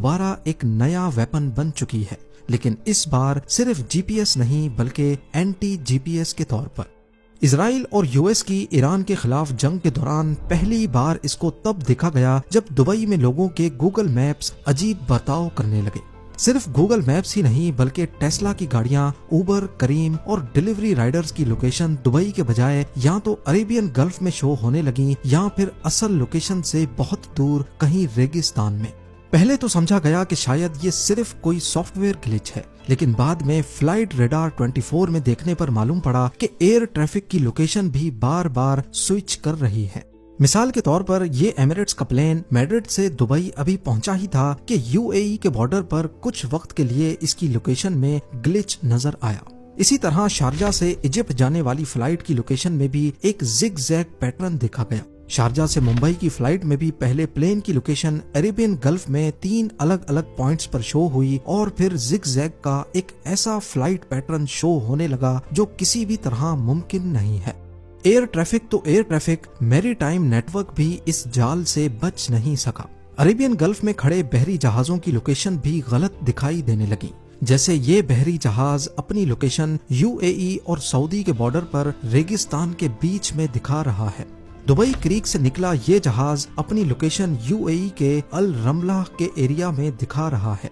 दोबारा एक नया वेपन बन चुकी है, लेकिन इस बार सिर्फ जीपीएस नहीं बल्कि एंटी जीपीएस के तौर पर। इसराइल और यूएस की ईरान के खिलाफ जंग के दौरान पहली बार इसको तब देखा गया जब दुबई में लोगों के गूगल मैप्स अजीब बर्ताव करने लगे। सिर्फ गूगल मैप्स ही नहीं बल्कि टेस्ला की गाड़ियां, उबर, करीम और डिलीवरी राइडर्स की लोकेशन दुबई के बजाय या तो अरेबियन गल्फ में शो होने लगी या फिर असल लोकेशन से बहुत दूर कहीं रेगिस्तान में। पहले तो समझा गया कि शायद ये सिर्फ कोई सॉफ्टवेयर ग्लिच है, लेकिन बाद में फ्लाइट रेडार 24 में देखने पर मालूम पड़ा कि एयर ट्रैफिक की लोकेशन भी बार बार स्विच कर रही है। मिसाल के तौर पर ये एमिरेट्स का प्लेन मैड्रिड से दुबई अभी पहुंचा ही था कि यूएई के बॉर्डर पर कुछ वक्त के लिए इसकी लोकेशन में ग्लिच नजर आया। इसी तरह शारजा से इजिप्ट जाने वाली फ्लाइट की लोकेशन में भी एक जिग-जैग पैटर्न देखा गया। शारजा से मुंबई की फ्लाइट में भी पहले प्लेन की लोकेशन अरेबियन गल्फ में 3 अलग अलग पॉइंट्स पर शो हुई और फिर जिग-जैग का एक ऐसा फ्लाइट पैटर्न शो होने लगा जो किसी भी तरह मुमकिन नहीं है। एयर ट्रैफिक तो एयर ट्रैफिक, मैरीटाइम नेटवर्क भी इस जाल से बच नहीं सका। अरेबियन गल्फ में खड़े बहरी जहाजों की लोकेशन भी गलत दिखाई देने लगी, जैसे ये बहरी जहाज अपनी लोकेशन यूएई और सऊदी के बॉर्डर पर रेगिस्तान के बीच में दिखा रहा है। दुबई क्रीक से निकला ये जहाज अपनी लोकेशन यूएई के अल रमला के एरिया में दिखा रहा है।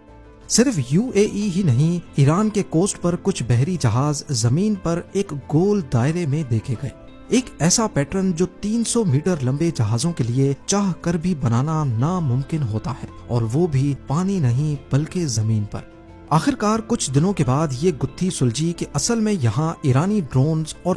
सिर्फ यूएई ही नहीं, ईरान के कोस्ट पर कुछ बहरी जहाज जमीन पर एक गोल दायरे में देखे गए। एक ऐसा पैटर्न जो 300 मीटर लंबे जहाजों के लिए चाह कर भी बनाना नामुमकिन होता है, और वो भी पानी नहीं बल्कि जमीन पर। आखिरकार कुछ दिनों के बाद ये गुत्थी सुलझी कि असल में यहाँ ईरानी ड्रोन्स और